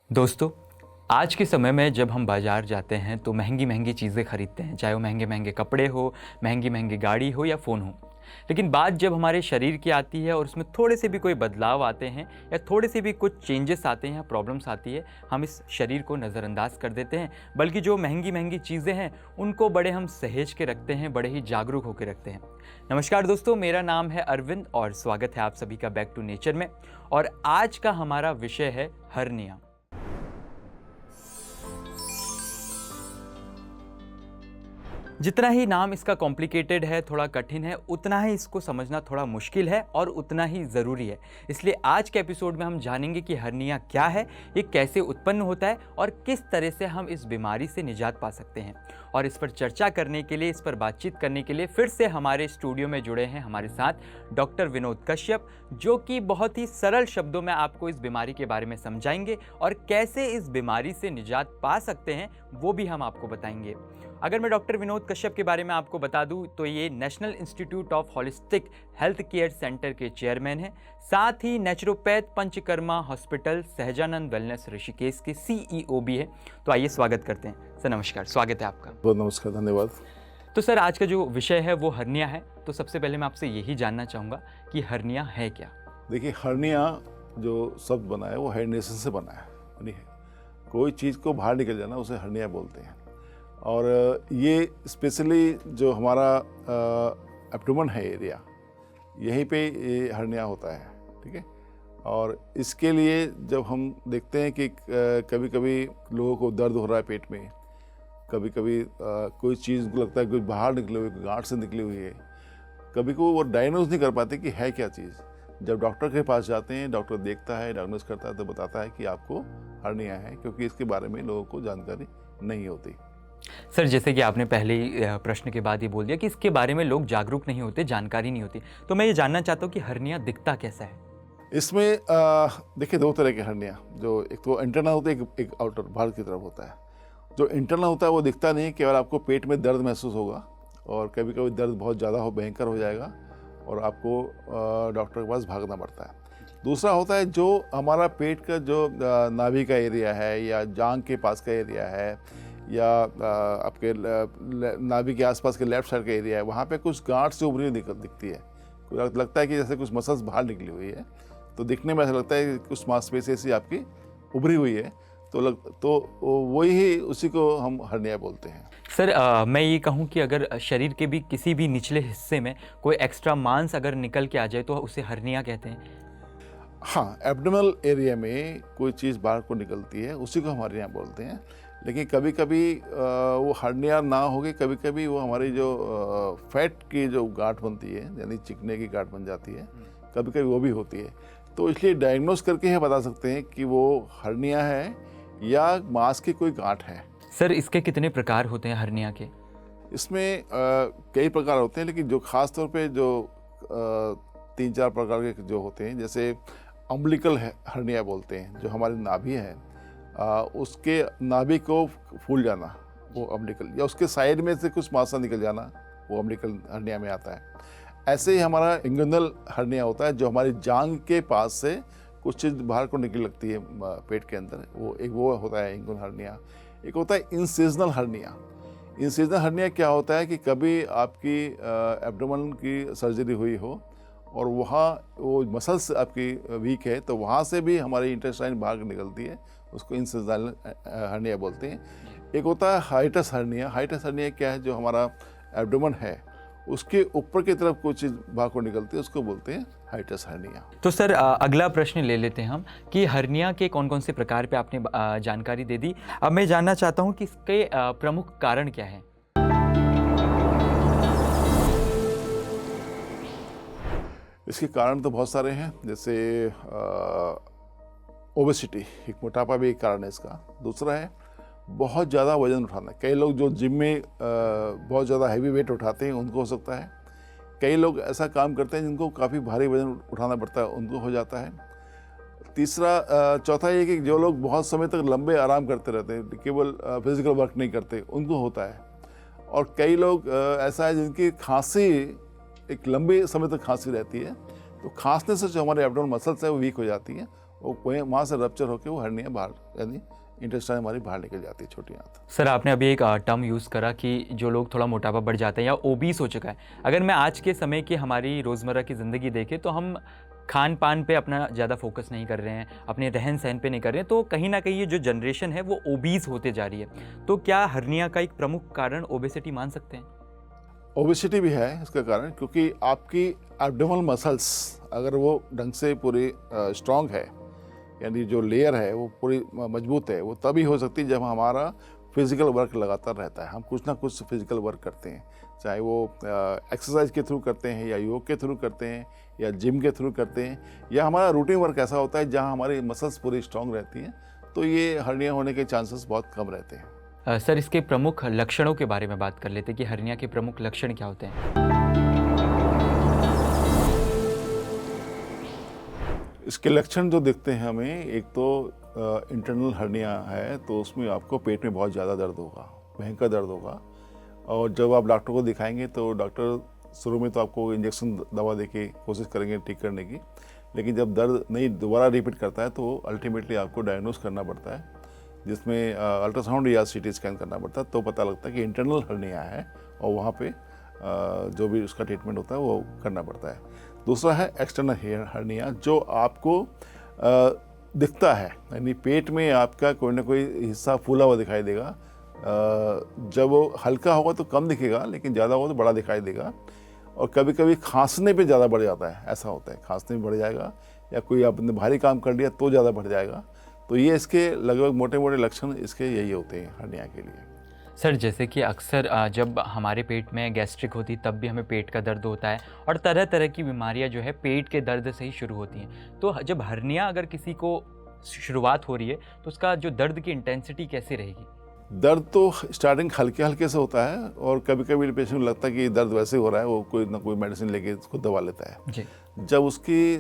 दोस्तों, आज के समय में जब हम बाज़ार जाते हैं तो महंगी महंगी चीज़ें खरीदते हैं, चाहे वो महंगे महंगे कपड़े हो, महंगी महंगी गाड़ी हो या फ़ोन हो। लेकिन बात जब हमारे शरीर की आती है और उसमें थोड़े से भी कोई बदलाव आते हैं या थोड़े से भी कुछ चेंजेस आते हैं या प्रॉब्लम्स आती है, हम इस शरीर को नज़रअंदाज कर देते हैं। बल्कि जो महंगी महंगी चीज़ें हैं उनको बड़े हम सहेज के रखते हैं, बड़े ही जागरूक होकर रखते हैं। नमस्कार दोस्तों, मेरा नाम है अरविंद और स्वागत है आप सभी का बैक टू नेचर में। और आज का हमारा विषय है हर्निया। जितना ही नाम इसका कॉम्प्लिकेटेड है, थोड़ा कठिन है, उतना ही इसको समझना थोड़ा मुश्किल है और उतना ही ज़रूरी है। इसलिए आज के एपिसोड में हम जानेंगे कि हर्निया क्या है, ये कैसे उत्पन्न होता है और किस तरह से हम इस बीमारी से निजात पा सकते हैं। और इस पर चर्चा करने के लिए, इस पर बातचीत करने के लिए फिर से हमारे स्टूडियो में जुड़े हैं हमारे साथ डॉक्टर विनोद कश्यप, जो कि बहुत ही सरल शब्दों में आपको इस बीमारी के बारे में समझाएंगे और कैसे इस बीमारी से निजात पा सकते हैं वो भी हम आपको बताएंगे। अगर मैं डॉक्टर विनोद कश्यप के बारे में आपको बता दूं तो ये National Institute of Holistic Health Care Centre के चेयरमैन हैं, साथ ही naturopath Panchakarma hospital Sahajanand wellness Rishikesh के सीईओ भी है। तो आइए स्वागत करते हैं। सर नमस्कार, स्वागत है आपका। बहुत नमस्कार, धन्यवाद। तो सर, आज का जो विषय है वो हर्निया है। तो सबसे पहले मैं आपसे यही जानना चाहूँगा कि हर्निया है क्या। देखिए, हर्निया जो शब्द बना है वो हेर्निएशन से बना है, यानी कोई चीज़ को बाहर निकल जाना उसे हर्निया बोलते हैं। और ये स्पेशली जो हमारा एब्डोमेन है एरिया, यहीं पे ये हर्निया होता है, ठीक है। और इसके लिए जब हम देखते हैं कि कभी कभी लोगों को दर्द हो रहा है पेट में, कभी कभी कोई चीज़ को लगता है कुछ बाहर निकली हुई, गांठ से निकली हुई है, कभी को वो डायग्नोज नहीं कर पाते कि है क्या चीज़। जब डॉक्टर के पास जाते हैं, डॉक्टर देखता है, डायग्नोज करता है तो बताता है कि आपको हर्निया है, क्योंकि इसके बारे में लोगों को जानकारी नहीं होती। सर, जैसे कि आपने पहले ही प्रश्न के बाद ये बोल दिया कि इसके बारे में लोग जागरूक नहीं होते, जानकारी नहीं होती, तो मैं ये जानना चाहता हूँ कि हर्निया दिखता कैसा है। इसमें देखिए, दो तरह के हर्निया, जो एक तो इंटरनल होता है, एक आउटर बाहर की तरफ होता है। जो इंटरनल होता है वो दिखता नहीं, केवल आपको पेट में दर्द महसूस होगा और कभी कभी दर्द बहुत ज़्यादा हो, भयंकर हो जाएगा और आपको डॉक्टर के पास भागना पड़ता है। दूसरा होता है जो हमारा पेट का जो नाभि का एरिया है या जांघ के पास का एरिया है या आपके नाभि के आसपास के लेफ्ट साइड का एरिया है, वहाँ पे कुछ गांठ से उभरी हुई दिखती है। लगता है कि जैसे कुछ मसल्स बाहर निकली हुई है, तो दिखने में ऐसा लगता है कि कुछ मांसपेशी ऐसी आपकी उभरी हुई है, तो वही उसी को हम हर्निया बोलते हैं। सर, मैं ये कहूँ कि अगर शरीर के भी किसी भी निचले हिस्से में कोई एक्स्ट्रा मांस अगर निकल के आ जाए तो उसे हर्निया कहते हैं। हाँ, एब्डोमिनल एरिया में कोई चीज़ बाहर को निकलती है, उसी को हम हर्निया बोलते हैं। लेकिन कभी कभी वो हर्निया ना होगी, कभी कभी वो हमारी जो फैट की जो गांठ बनती है, यानी चिकने की गांठ बन जाती है, कभी कभी वो भी होती है। तो इसलिए डायग्नोस करके ही बता सकते हैं कि वो हर्निया है या मांस की कोई गांठ है। सर, इसके कितने प्रकार होते हैं हर्निया के। इसमें कई प्रकार होते हैं, लेकिन जो खास तौर पे जो 3-4 प्रकार के जो होते हैं, जैसे अम्बिलिकल हर्निया बोलते हैं, जो हमारी नाभि है उसके नाभि को फूल जाना, वो अम्बिलिकल, या उसके साइड में से कुछ मांस निकल जाना, वो अम्बिलिकल हर्निया में आता है। ऐसे ही हमारा इंगुइनल हर्निया होता है, जो हमारी जांघ के पास से कुछ चीज़ बाहर को निकल लगती है पेट के अंदर, वो होता है इंगुइनल हर्निया। एक होता है इंसिजनल हर्निया। इंसिजनल हर्निया क्या होता है कि कभी आपकी एब्डोमेन की सर्जरी हुई हो और वहाँ वो मसल्स आपकी वीक है, तो वहाँ से भी हमारी इंटेस्टाइन बाहर निकलती है, उसको इंसिजनल हर्निया बोलते हैं। एक होता है हाइटस हर्निया। हाइटस हर्निया क्या है, जो हमारा एब्डोमेन है उसके ऊपर की तरफ कोई चीज़ बाहर को निकलती है, उसको बोलते हैं हाइटस हर्निया। तो सर, अगला प्रश्न ले लेते हैं हम कि हर्निया के कौन कौन से प्रकार पे आपने जानकारी दे दी। अब मैं जानना चाहता हूँ कि इसके प्रमुख कारण क्या हैं। इसके कारण तो बहुत सारे हैं, जैसे ओबेसिटी, एक मोटापा भी एक कारण है इसका। दूसरा है बहुत ज़्यादा वजन उठाना। कई लोग जो जिम में बहुत ज़्यादा हैवी वेट उठाते हैं, उनको हो सकता है। कई लोग ऐसा काम करते हैं जिनको काफ़ी भारी वजन उठाना पड़ता है, उनको हो जाता है। चौथा ये कि जो लोग बहुत समय तक लंबे आराम करते रहते हैं, केवल फिजिकल वर्क नहीं करते, उनको होता है। और कई लोग ऐसा है जिनकी खांसी एक लंबे समय तक खांसी रहती है, तो खांसने से जो हमारे एब्डोमेन मसल्स है वो वीक हो जाती हैं वो वहाँ से रप्चर होकर वो हर्निया बाहर, यानी इंटेस्टाइन हमारी बाहर निकल जाती है, छोटी आंत। सर आपने अभी एक टर्म यूज़ करा कि जो लोग थोड़ा मोटापा बढ़ जाते हैं या ओबीस हो चुका है, अगर मैं आज के समय की हमारी रोज़मर्रा की ज़िंदगी देखें तो हम खान पान पे अपना ज़्यादा फोकस नहीं कर रहे हैं, अपने रहन सहन पे नहीं कर रहे हैं, तो कहीं ना कहीं ये जो जनरेशन है वो ओबीस होते जा रही है। तो क्या हर्निया का एक प्रमुख कारण ओबेसिटी मान सकते हैं? ओबेसिटी भी है इसका कारण, क्योंकि आपकी एब्डोमिनल मसल्स अगर वो ढंग से पूरी स्ट्रांग है, यानी जो लेयर है वो पूरी मजबूत है, वो तभी हो सकती है जब हमारा फिजिकल वर्क लगातार रहता है। हम कुछ ना कुछ फिजिकल वर्क करते हैं, चाहे वो एक्सरसाइज के थ्रू करते हैं या योग के थ्रू करते हैं या जिम के थ्रू करते हैं, या हमारा रूटीन वर्क ऐसा होता है जहाँ हमारी मसल्स पूरी स्ट्रांग रहती हैं, तो ये हर्निया होने के चांसेस बहुत कम रहते हैं। सर इसके प्रमुख लक्षणों के बारे में बात कर लेते हैं कि हर्निया के प्रमुख लक्षण क्या होते हैं? इसके लक्षण जो दिखते हैं हमें, एक तो इंटरनल हर्निया है तो उसमें आपको पेट में बहुत ज़्यादा दर्द होगा, भयंकर दर्द होगा, और जब आप डॉक्टर को दिखाएंगे तो डॉक्टर शुरू में तो आपको इंजेक्शन दवा देके कोशिश करेंगे ठीक करने की, लेकिन जब दर्द नहीं दोबारा रिपीट करता है तो अल्टीमेटली आपको डायग्नोस करना पड़ता है, जिसमें अल्ट्रासाउंड या सीटी स्कैन करना पड़ता है, तो पता लगता है कि इंटरनल हर्निया है, और वहाँ पे जो भी उसका ट्रीटमेंट होता है वो करना पड़ता है। दूसरा है एक्सटर्नल हर्निया, जो आपको दिखता है, यानी पेट में आपका कोई ना कोई हिस्सा फूला हुआ दिखाई देगा। जब वो हल्का होगा तो कम दिखेगा, लेकिन ज़्यादा होगा तो बड़ा दिखाई देगा, और कभी कभी खांसने पे ज़्यादा बढ़ जाता है, ऐसा होता है, खांसने में बढ़ जाएगा, या कोई आपने भारी काम कर लिया तो ज़्यादा बढ़ जाएगा। तो ये इसके लगभग मोटे मोटे लक्षण इसके यही होते हैं हर्निया के लिए। सर जैसे कि अक्सर जब हमारे पेट में गैस्ट्रिक होती है तब भी हमें पेट का दर्द होता है, और तरह तरह की बीमारियां जो है पेट के दर्द से ही शुरू होती हैं। तो जब हर्निया अगर किसी को शुरुआत हो रही है तो उसका जो दर्द की इंटेंसिटी कैसी रहेगी? दर्द तो स्टार्टिंग हल्के हल्के से होता है, और कभी कभी पेशेंट को लगता है कि दर्द वैसे हो रहा है, वो कोई ना कोई मेडिसिन लेके उसको दबा लेता है जी। जब उसकी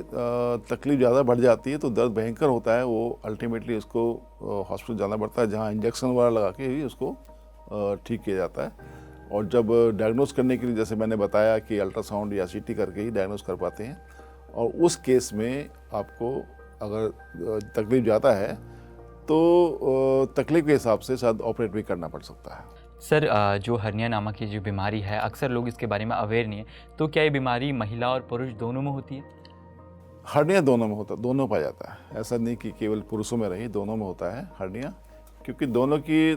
तकलीफ ज़्यादा बढ़ जाती है तो दर्द भयंकर होता है, वो अल्टीमेटली उसको हॉस्पिटल जाना पड़ता है, जहाँ इंजेक्शन वगैरह लगा के ही उसको ठीक किया जाता है। और जब डायग्नोस करने के लिए, जैसे मैंने बताया कि अल्ट्रासाउंड या सीटी करके ही डायग्नोस कर पाते हैं, और उस केस में आपको अगर तकलीफ ज़्यादा है तो तकलीफ के हिसाब से शायद ऑपरेट भी करना पड़ सकता है। सर जो हर्निया नामक की जो बीमारी है, अक्सर लोग इसके बारे में अवेयर नहीं है, तो क्या ये बीमारी महिला और पुरुष दोनों में होती है? हर्निया दोनों में होता है, दोनों पाया जाता है, ऐसा नहीं कि केवल पुरुषों में रही, दोनों में होता है हर्निया, क्योंकि दोनों की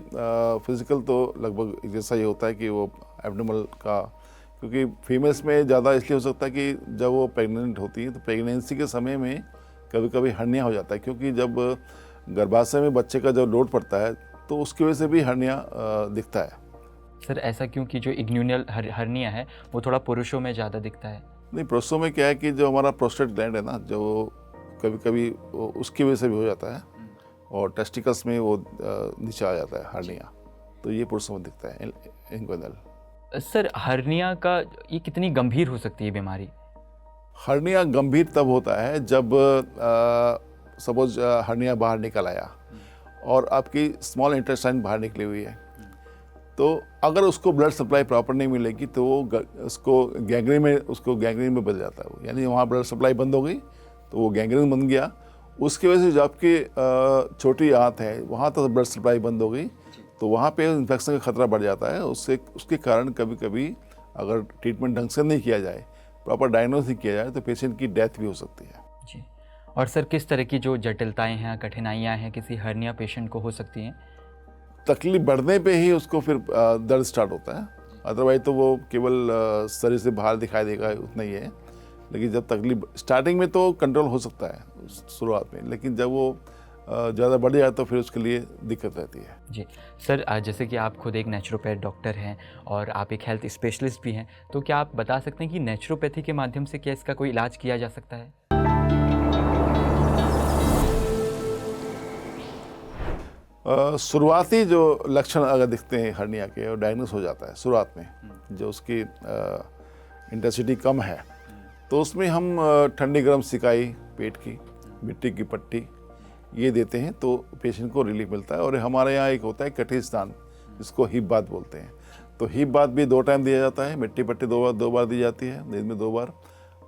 फिजिकल तो लगभग जैसा ही होता है कि वो एब्डोमिनल का, क्योंकि फीमेल्स में ज़्यादा इसलिए हो सकता है कि जब वो प्रेग्नेंट होती है तो प्रेगनेंसी के समय में कभी कभी हर्निया हो जाता है, क्योंकि जब गर्भाशय में बच्चे का जब लोड पड़ता है तो उसकी वजह से भी हर्निया दिखता है। सर ऐसा क्यों कि जो इग्न्यूनल हर्निया है वो थोड़ा पुरुषों में ज़्यादा दिखता है? नहीं, पुरुषों में क्या है कि जो हमारा प्रोस्टेट ग्लैंड है ना, जो कभी कभी उसकी वजह से भी हो जाता है, और टेस्टिकल्स में वो नीचे आ जाता है हर्निया, तो ये पुरुषों में दिखता है इंग्विनल। सर हर्निया का ये कितनी गंभीर हो सकती है बीमारी? हर्निया गंभीर तब होता है जब सपोज हर्निया बाहर निकल आया और आपकी स्मॉल इंटेस्टाइन बाहर निकली हुई है, तो अगर उसको ब्लड सप्लाई प्रॉपर नहीं मिलेगी तो वो उसको गैंग्रीन में बदल जाता है वो, यानी वहाँ ब्लड सप्लाई बंद हो गई तो वो गैंग्रीन बन गया। उसकी वजह से जो आपकी छोटी आंत है वहाँ तो ब्लड सप्लाई बंद हो गई, तो वहाँ पे इन्फेक्शन का खतरा बढ़ जाता है। उसके कारण कभी कभी अगर ट्रीटमेंट ढंग से नहीं किया जाए, प्रॉपर डायग्नोस नहीं किया जाए, तो पेशेंट की डेथ भी हो सकती है। जी। और सर किस तरह की जो जटिलताएं हैं, कठिनाइयां हैं किसी हर्निया पेशेंट को हो सकती हैं? तकलीफ बढ़ने पे ही उसको फिर दर्द स्टार्ट होता है, अदरवाइज तो वो केवल शरीर से बाहर दिखाई देगा उतना ही है। लेकिन जब तकलीफ स्टार्टिंग में तो कंट्रोल हो सकता है शुरुआत में, लेकिन जब वो ज़्यादा बढ़ जाए तो फिर उसके लिए दिक्कत रहती है। जी सर, जैसे कि आप खुद एक नेचुरोपैथ डॉक्टर हैं और आप एक हेल्थ स्पेशलिस्ट भी हैं, तो क्या आप बता सकते हैं कि नेचुरोपैथी के माध्यम से क्या इसका कोई इलाज किया जा सकता है? शुरुआती जो लक्षण अगर दिखते हैं हर्निया के और डायग्नोस हो जाता है शुरुआत में, जो उसकी इंटेंसिटी कम है, तो उसमें हम ठंडी गर्म सिकाई, पेट की मिट्टी की पट्टी ये देते हैं तो पेशेंट को रिलीफ मिलता है। और हमारे यहाँ एक होता है कटी स्नान, जिसको हिप बाथ बोलते हैं, तो हिप बाथ भी 2 टाइम दिया जाता है। मिट्टी पट्टी 2 बार दी जाती है दिन में 2 बार,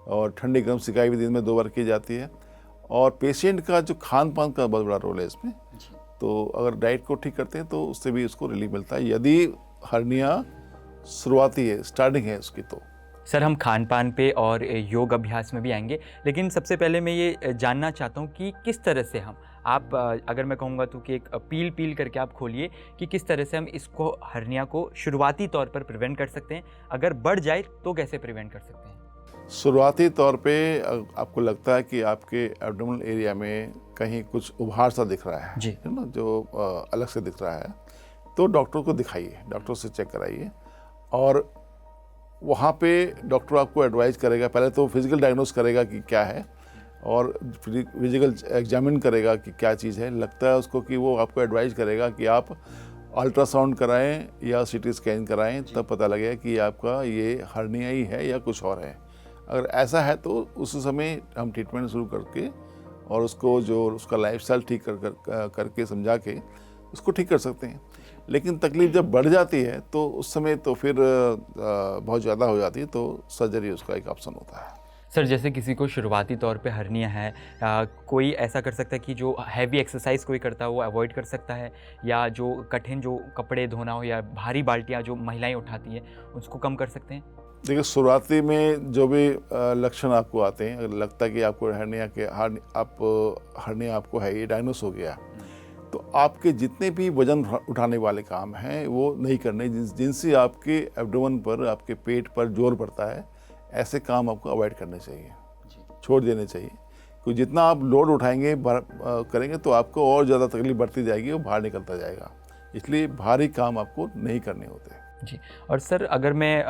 और ठंडी गर्म सिकाई भी दिन में 2 बार की जाती है। और पेशेंट का जो खान पान का बहुत बड़ा रोल है इसमें। तो अगर डाइट को ठीक करते हैं तो उससे भी उसको रिलीफ मिलता है, यदि हर्निया शुरुआती है, स्टार्टिंग है उसकी। तो सर हम खान पान पे और योग अभ्यास में भी आएंगे, लेकिन सबसे पहले मैं ये जानना चाहता हूँ कि किस तरह से हम अगर मैं कहूँगा तो कि एक पील करके आप खोलिए कि किस तरह से हम इसको हर्निया को शुरुआती तौर पर प्रिवेंट कर सकते हैं, अगर बढ़ जाए तो कैसे प्रिवेंट कर सकते हैं? शुरुआती तौर पे आपको लगता है कि आपके एब्डोमिनल एरिया में कहीं कुछ उभार सा दिख रहा है, जी, है ना, जो अलग से दिख रहा है, तो डॉक्टर को दिखाइए, डॉक्टर से चेक कराइए। और वहाँ पे डॉक्टर आपको एडवाइस करेगा, पहले तो फिजिकल डायग्नोस करेगा कि क्या है, और फिजिकल एग्जामिन करेगा कि क्या चीज़ है। लगता है उसको कि वो आपको एडवाइस करेगा कि आप अल्ट्रासाउंड कराएं या सीटी स्कैन कराएं, तब पता लगेगा कि आपका ये हर्निया ही है या कुछ और है। अगर ऐसा है तो उस समय हम ट्रीटमेंट शुरू करके और उसको जो उसका लाइफस्टाइल ठीक करके समझा के उसको ठीक कर सकते हैं। लेकिन तकलीफ जब बढ़ जाती है तो उस समय तो फिर बहुत ज़्यादा हो जाती है, तो सर्जरी उसका एक ऑप्शन होता है। सर जैसे किसी को शुरुआती तौर पे हर्निया है, कोई ऐसा कर सकता है कि जो हैवी एक्सरसाइज कोई करता है वो अवॉइड कर सकता है, या जो कठिन जो कपड़े धोना हो या भारी बाल्टियाँ जो महिलाएं उठाती हैं उसको कम कर सकते हैं? देखिए, शुरुआती में जो भी लक्षण आपको आते हैं, अगर लगता है कि आपको हर्निया आपको है, ये डायग्नोस हो गया, तो आपके जितने भी वजन उठाने वाले काम हैं वो नहीं करने, जिनसे आपके एब्डोमेन पर, आपके पेट पर जोर पड़ता है, ऐसे काम आपको अवॉइड करने चाहिए, छोड़ देने चाहिए। क्योंकि जितना आप लोड उठाएंगे करेंगे तो आपको और ज़्यादा तकलीफ बढ़ती जाएगी और बाहर निकलता जाएगा। इसलिए भारी काम आपको नहीं करने होते। जी, और सर अगर मैं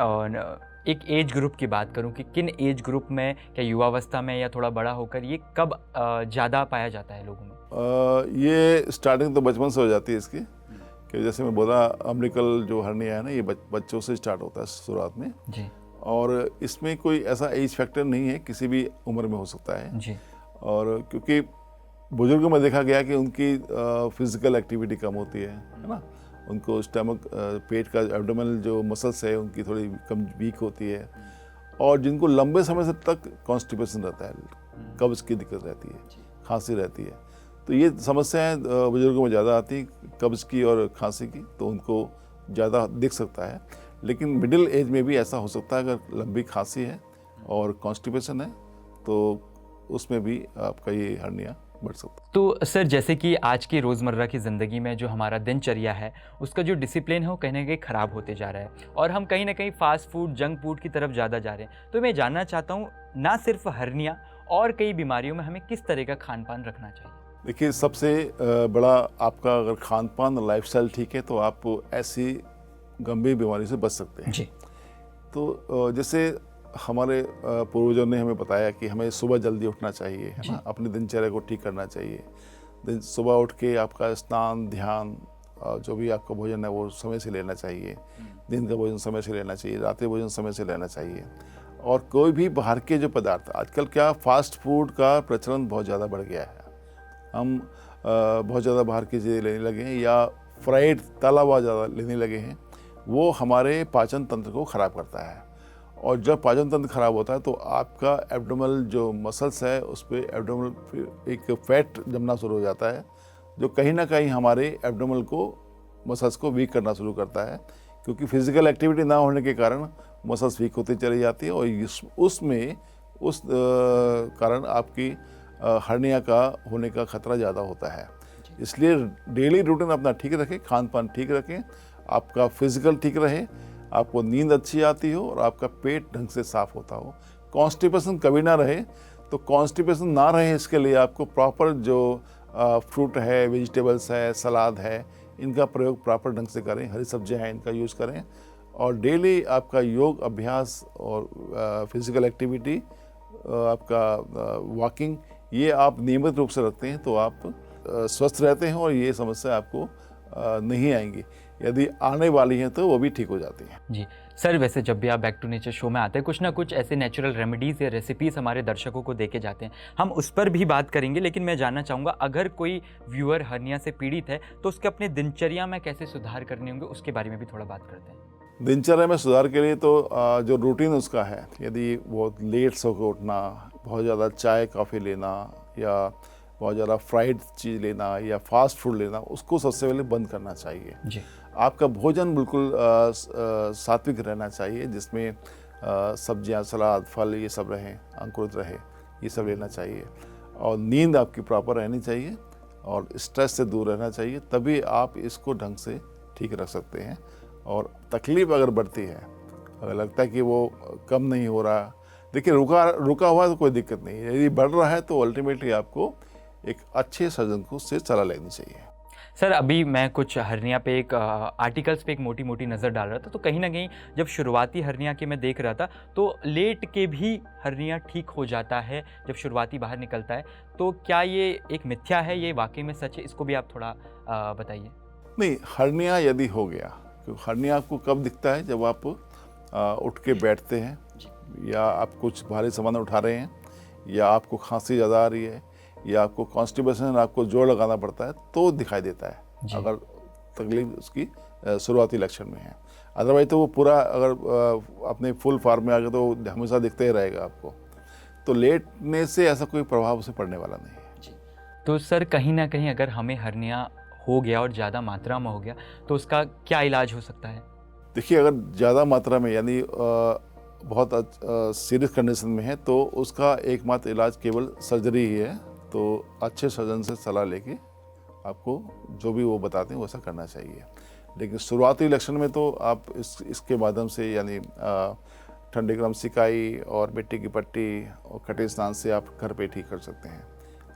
एक एज ग्रुप की बात करूं कि किन एज ग्रुप में, क्या युवावस्था में या थोड़ा बड़ा होकर, ये कब ज़्यादा पाया जाता है लोगों में? ये स्टार्टिंग तो बचपन से हो जाती है इसकी, कि जैसे मैं बोला, अम्बिलिकल जो हर्निया है ना, ये बच्चों से स्टार्ट होता है शुरुआत में जी, और इसमें कोई ऐसा एज फैक्टर नहीं है, किसी भी उम्र में हो सकता है जी, और क्योंकि बुजुर्गों में देखा गया कि उनकी फिजिकल एक्टिविटी कम होती है ना, उनको स्टमक, पेट का एब्डोमिनल जो मसल्स है उनकी थोड़ी कम वीक होती है, और जिनको लंबे समय से तक कॉन्स्टिपेशन रहता है, कब्ज की दिक्कत रहती है, खांसी रहती है, तो ये समस्याएं बुजुर्गों में ज़्यादा आती है, कब्ज की और खांसी की, तो उनको ज़्यादा दिख सकता है। लेकिन मिडिल एज में भी ऐसा हो सकता है, अगर लंबी खांसी है और कॉन्स्टिपेशन है तो उसमें भी आपका ये हर्निया बढ़ सकता है। तो सर जैसे कि आज की रोज़मर्रा की ज़िंदगी में जो हमारा दिनचर्या है उसका जो डिसिप्लिन है वो कहीं ना कहीं ख़राब होते जा रहा है, और हम कहीं ना कहीं फास्ट फूड, जंक फूड की तरफ ज़्यादा जा रहे हैं। तो मैं जानना चाहता हूँ, ना सिर्फ हर्निया और कई बीमारियों में हमें किस तरह का खान पान रखना चाहिए? देखिए, सबसे बड़ा आपका अगर खान पान और लाइफस्टाइल ठीक है तो आप ऐसी गंभीर बीमारी से बच सकते हैं जी, तो जैसे हमारे पूर्वजों ने हमें बताया कि हमें सुबह जल्दी उठना चाहिए, है ना, अपनी दिनचर्या को ठीक करना चाहिए। सुबह उठ के आपका स्नान, ध्यान, जो भी आपका भोजन है वो समय से लेना चाहिए, दिन का भोजन समय से लेना चाहिए, रात्रि भोजन समय से लेना चाहिए। और कोई भी बाहर के जो पदार्थ, आजकल क्या फास्ट फूड का प्रचलन बहुत ज़्यादा बढ़ गया है, हम बहुत ज़्यादा बाहर की चीज़ें लेने लगे हैं या फ्राइड तला हुआ ज़्यादा लेने लगे हैं, वो हमारे पाचन तंत्र को ख़राब करता है। और जब पाचन तंत्र खराब होता है तो आपका एब्डोमिनल जो मसल्स है उस पर एब्डोमिनल एक फैट जमना शुरू हो जाता है, जो कहीं ना कहीं हमारे एब्डोमिनल को, मसल्स को वीक करना शुरू करता है, क्योंकि फिजिकल एक्टिविटी ना होने के कारण मसल्स वीक होती चली जाती है और उसमें उस कारण आपकी हर्निया का होने का खतरा ज़्यादा होता है। इसलिए डेली रूटीन अपना ठीक रखें, खान पान ठीक रखें, आपका फिजिकल ठीक रहे, आपको नींद अच्छी आती हो और आपका पेट ढंग से साफ होता हो, कॉन्स्टिपेशन कभी ना रहे। तो कॉन्स्टिपेशन ना रहे इसके लिए आपको प्रॉपर जो फ्रूट है, वेजिटेबल्स है, सलाद है, इनका प्रयोग प्रॉपर ढंग से करें, हरी सब्जियां हैं इनका यूज़ करें, और डेली आपका योग अभ्यास और फिजिकल एक्टिविटी, आपका वॉकिंग, ये आप नियमित रूप से रखते हैं तो आप स्वस्थ रहते हैं और ये समस्या आपको नहीं आएंगी। यदि आने वाली हैं तो वो भी ठीक हो जाती हैं। जी सर, वैसे जब भी आप बैक टू नेचर शो में आते हैं, कुछ ना कुछ ऐसे नेचुरल रेमेडीज़ या रेसिपीज़ हमारे दर्शकों को देके जाते हैं, हम उस पर भी बात करेंगे। लेकिन मैं जानना चाहूँगा, अगर कोई व्यूअर हर्निया से पीड़ित है तो उसके अपने दिनचर्या में कैसे सुधार करने होंगे, उसके बारे में भी थोड़ा बात करते हैं। दिनचर्या में सुधार के लिए तो जो रूटीन उसका है, यदि बहुत लेट सो के उठना, बहुत ज़्यादा चाय कॉफ़ी लेना या बहुत ज़्यादा फ्राइड चीज़ लेना या फास्ट फूड लेना, उसको सबसे पहले बंद करना चाहिए जी। आपका भोजन बिल्कुल सात्विक रहना चाहिए, जिसमें सब्जियां, सलाद, फल ये सब रहें, अंकुरित रहे, ये सब लेना चाहिए। और नींद आपकी प्रॉपर रहनी चाहिए और स्ट्रेस से दूर रहना चाहिए, तभी आप इसको ढंग से ठीक रख सकते हैं। और तकलीफ़ अगर बढ़ती है, अगर लगता है कि वो कम नहीं हो रहा, देखिए रुका हुआ तो कोई दिक्कत नहीं है, यदि बढ़ रहा है तो अल्टीमेटली आपको एक अच्छे सर्जन को से सलाह लेनी चाहिए। सर अभी मैं कुछ हर्निया पे एक आर्टिकल्स पे एक मोटी मोटी नज़र डाल रहा था, तो कहीं ना कहीं जब शुरुआती हर्निया के मैं देख रहा था तो लेट के भी हर्निया ठीक हो जाता है जब शुरुआती बाहर निकलता है। तो क्या ये एक मिथ्या है, ये वाकई में सच है? इसको भी आप थोड़ा बताइए। नहीं, हर्निया यदि हो गया, तो हर्निया आपको कब दिखता है? जब आप उठ के बैठते हैं, या आप कुछ भारी सामान उठा रहे हैं, या आपको खांसी ज़्यादा आ रही है, या आपको कॉन्स्टिपेशन, आपको जोर लगाना पड़ता है, तो दिखाई देता है अगर तकलीफ उसकी शुरुआती लक्षण में है। अदरवाइज तो वो पूरा अगर अपने फुल फॉर्म में आ गया तो हमेशा दिखता ही रहेगा आपको। तो लेटने से ऐसा कोई प्रभाव उसे पड़ने वाला नहीं है। तो सर कहीं ना कहीं अगर हमें हर्निया हो गया और ज़्यादा मात्रा में हो गया तो उसका क्या इलाज हो सकता है? देखिए, अगर ज़्यादा मात्रा में यानी बहुत सीरियस कंडीशन में है, तो उसका एकमात्र इलाज केवल सर्जरी ही है। तो अच्छे सर्जन से सलाह लेके आपको जो भी वो बताते हैं वैसा करना चाहिए। लेकिन शुरुआती लक्षण में तो आप इसके माध्यम से, यानी ठंडे गरम सिकाई और मिट्टी की पट्टी और कटे स्नान से आप घर पे ठीक कर सकते हैं।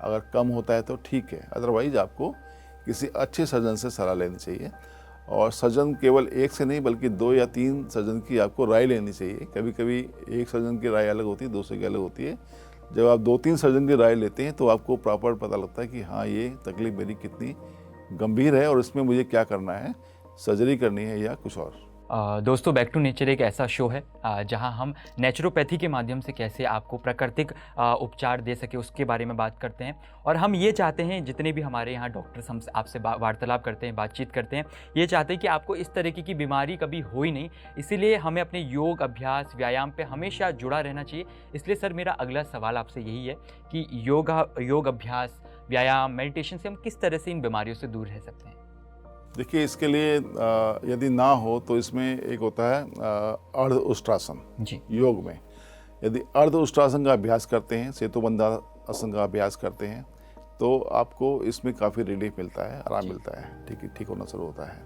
अगर कम होता है तो ठीक है, अदरवाइज आपको किसी अच्छे सर्जन से सलाह लेनी चाहिए। और सर्जन केवल एक से नहीं बल्कि 2 या 3 सर्जन की आपको राय लेनी चाहिए। कभी कभी एक सर्जन की राय अलग होती है, दूसरे की अलग होती है। जब आप 2-3 सर्जन की राय लेते हैं तो आपको प्रॉपर पता लगता है कि हाँ, ये तकलीफ मेरी कितनी गंभीर है और इसमें मुझे क्या करना है, सर्जरी करनी है या कुछ और। दोस्तों, बैक टू नेचर एक ऐसा शो है जहां हम नेचुरोपैथी के माध्यम से कैसे आपको प्राकृतिक उपचार दे सके उसके बारे में बात करते हैं। और हम ये चाहते हैं, जितने भी हमारे यहाँ डॉक्टर्स हमसे आपसे वार्तालाप करते हैं, बातचीत करते हैं, ये चाहते हैं कि आपको इस तरीके की बीमारी कभी हो ही नहीं। इसीलिए हमें अपने योग अभ्यास, व्यायाम पे हमेशा जुड़ा रहना चाहिए। इसलिए सर मेरा अगला सवाल आपसे यही है कि योग अभ्यास, व्यायाम, मेडिटेशन से हम किस तरह से इन बीमारियों से दूर रह सकते हैं? देखिए, इसके लिए यदि ना हो तो इसमें एक होता है अर्ध उष्ट्रासन जी। योग में। यदि अर्ध उष्ट्रासन का अभ्यास करते हैं, सेतुबंध आसन का अभ्यास करते हैं, तो आपको इसमें काफ़ी रिलीफ मिलता है, आराम मिलता है, ठीक होना शुरू होता है।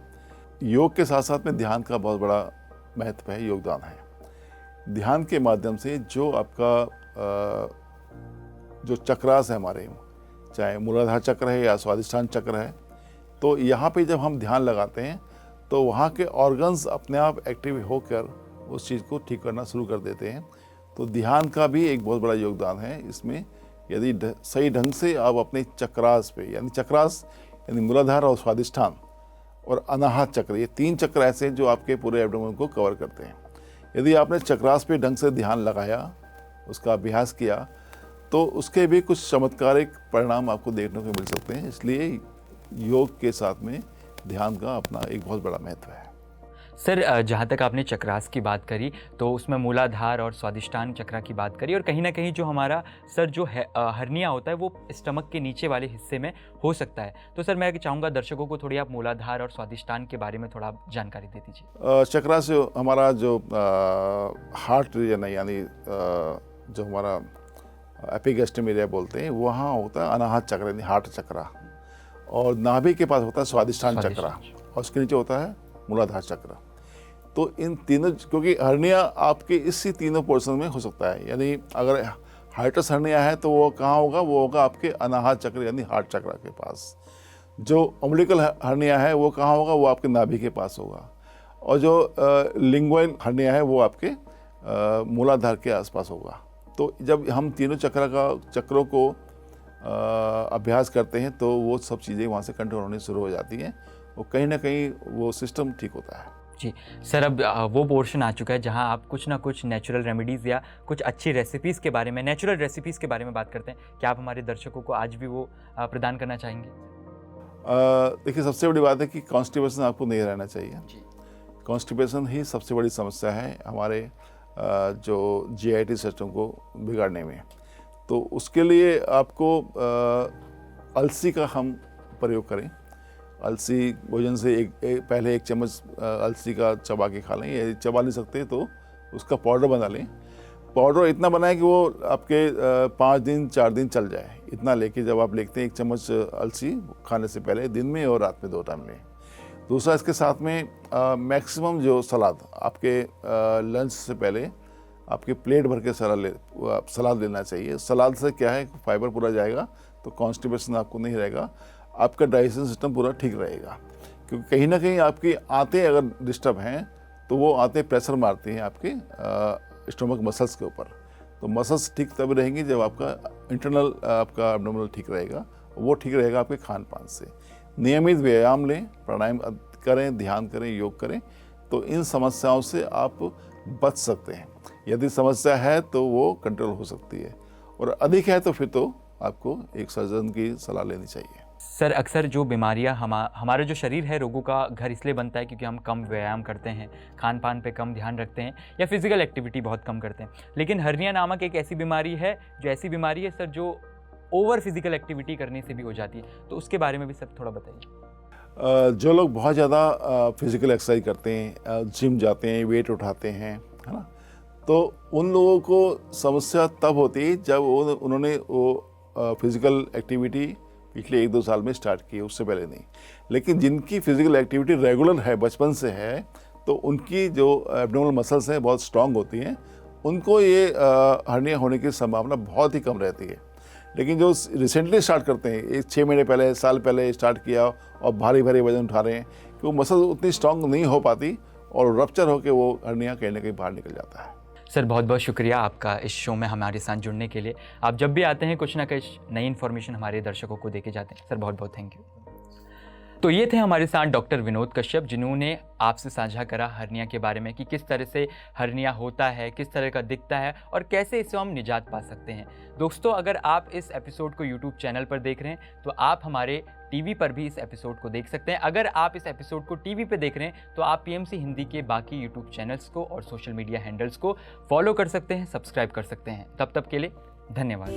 योग के साथ साथ में ध्यान का बहुत बड़ा महत्व है, योगदान है। ध्यान के माध्यम से जो आपका जो चक्रास है हमारे, चाहे मूलाधार चक्र है या स्वादिष्ठान चक्र है, तो यहाँ पे जब हम ध्यान लगाते हैं तो वहाँ के ऑर्गन्स अपने आप एक्टिव होकर उस चीज़ को ठीक करना शुरू कर देते हैं। तो ध्यान का भी एक बहुत बड़ा योगदान है इसमें। यदि सही ढंग से आप अपने चक्रास पे, यानी चक्रास यानी मूलाधार और स्वादिष्ठान और अनाहत चक्र, ये 3 चक्र ऐसे हैं जो आपके पूरे एब्डोमेन को कवर करते हैं। यदि आपने चक्रास पे ढंग से ध्यान लगाया, उसका अभ्यास किया, तो उसके भी कुछ चमत्कारिक परिणाम आपको देखने को मिल सकते हैं। इसलिए योग के साथ में ध्यान का अपना एक बहुत बड़ा महत्व है। सर जहाँ तक आपने चक्रास की बात करी तो उसमें मूलाधार और स्वादिष्ठान चक्र की बात करी, और कहीं ना कहीं जो हमारा सर जो है हर्निया होता है वो स्टमक के नीचे वाले हिस्से में हो सकता है। तो सर मैं चाहूँगा दर्शकों को थोड़ी आप मूलाधार और स्वादिष्ठान के बारे में थोड़ा जानकारी दे दीजिए। चक्रास हमारा जो हार्ट रीजन है, यानी जो हमारा एपिगैस्ट्रियम एरिया बोलते हैं, वहाँ होता है अनाहत चक्र यानी हार्ट चक्र, और नाभि के पास होता है स्वादिष्ठान चक्र, और उसके नीचे होता है मूलाधार चक्र। तो इन तीनों, क्योंकि हर्निया आपके इसी तीनों पोर्शन में हो सकता है, यानी अगर हाइटस हर्निया है तो वो कहाँ होगा? वो होगा आपके अनाहत चक्र यानी हार्ट चक्र के पास। जो अम्बिलिकल हर्निया है वो कहाँ होगा? वो आपके नाभि के पास होगा। और जो लिंगुअल हर्निया है वो आपके मूलाधार के आसपास होगा। तो जब हम तीनों चक्रों को अभ्यास करते हैं तो वो सब चीज़ें वहाँ से कंट्रोल होनी शुरू हो जाती हैं, वो कहीं ना कहीं वो सिस्टम ठीक होता है। जी सर, अब वो पोर्शन आ चुका है जहाँ आप कुछ ना कुछ नेचुरल रेमेडीज़ या कुछ अच्छी रेसिपीज़ के बारे में, नेचुरल रेसिपीज़ के बारे में बात करते हैं। क्या आप हमारे दर्शकों को आज भी वो प्रदान करना चाहेंगे? देखिए, सबसे बड़ी बात है कि कॉन्स्टिपेशन आपको नहीं रहना चाहिए। कॉन्स्टिपेशन ही सबसे बड़ी समस्या है हमारे जो GIT सिस्टम को बिगाड़ने में। तो उसके लिए आपको अलसी का हम प्रयोग करें। अलसी भोजन से पहले 1 चम्मच अलसी का चबा के खा लें, या चबा नहीं सकते तो उसका पाउडर बना लें। पाउडर इतना बनाएं कि वो आपके 5 दिन 4 दिन चल जाए। इतना लेके जब आप लेते हैं 1 चम्मच अलसी खाने से पहले दिन में और रात में 2 टाइम लें। दूसरा, इसके साथ में मैक्सिमम जो सलाद आपके लंच से पहले आपके प्लेट भर के सलाद लेना चाहिए। सलाद से क्या है, फाइबर पूरा जाएगा तो कॉन्स्टिपेशन आपको नहीं रहेगा, आपका डाइजेशन सिस्टम पूरा ठीक रहेगा। क्योंकि कहीं ना कहीं आपकी आंतें अगर डिस्टर्ब हैं तो वो आंतें प्रेशर मारती हैं आपके स्टोमक मसल्स के ऊपर। तो मसल्स ठीक तब रहेंगी जब आपका इंटरनल आपका एब्डोमिनल ठीक रहेगा, वो ठीक रहेगा आपके खान पान से। नियमित व्यायाम लें, प्राणायाम करें, ध्यान करें, योग करें, तो इन समस्याओं से आप बच सकते हैं। यदि समस्या है तो वो कंट्रोल हो सकती है, और अधिक है तो फिर तो आपको एक सर्जन की सलाह लेनी चाहिए। सर, अक्सर जो बीमारियां हमारा जो शरीर है रोगों का घर इसलिए बनता है क्योंकि हम कम व्यायाम करते हैं, खान पान पे कम ध्यान रखते हैं, या फिजिकल एक्टिविटी बहुत कम करते हैं। लेकिन हर्निया नामक एक ऐसी बीमारी है सर जो ओवर फिजिकल एक्टिविटी करने से भी हो जाती है, तो उसके बारे में भी सर थोड़ा बताइए। जो लोग बहुत ज़्यादा फिजिकल एक्सरसाइज करते हैं, जिम जाते हैं, वेट उठाते हैं, है ना, तो उन लोगों को समस्या तब होती है जब उन्होंने वो फिजिकल एक्टिविटी पिछले 1-2 साल में स्टार्ट की, उससे पहले नहीं। लेकिन जिनकी फिजिकल एक्टिविटी रेगुलर है, बचपन से है, तो उनकी जो एब्डोमिनल मसल्स हैं बहुत स्ट्रांग होती हैं, उनको ये हर्निया होने की संभावना बहुत ही कम रहती है। लेकिन जो रिसेंटली स्टार्ट करते हैं, 6 महीने पहले, साल पहले स्टार्ट किया और भारी भारी वजन उठा रहे हैं, कि वो मसल उतनी स्ट्रांग नहीं हो पाती और रप्चर होकर वो हर्निया कहीं ना कहीं बाहर निकल जाता है। सर, बहुत बहुत शुक्रिया आपका इस शो में हमारे साथ जुड़ने के लिए। आप जब भी आते हैं कुछ ना कुछ नई इन्फॉर्मेशन हमारे दर्शकों को देके जाते हैं। सर, बहुत बहुत थैंक यू। तो ये थे हमारे साथ डॉक्टर विनोद कश्यप, जिन्होंने आपसे साझा करा हर्निया के बारे में कि किस तरह से हर्निया होता है, किस तरह का दिखता है और कैसे इससे हम निजात पा सकते हैं। दोस्तों, अगर आप इस एपिसोड को यूट्यूब चैनल पर देख रहे हैं तो आप हमारे टीवी पर भी इस एपिसोड को देख सकते हैं। अगर आप इस एपिसोड को टीवी पे देख रहे हैं तो आप पीएमसी हिंदी के बाकी यूट्यूब चैनल्स को और सोशल मीडिया हैंडल्स को फॉलो कर सकते हैं, सब्सक्राइब कर सकते हैं। तब तक के लिए धन्यवाद।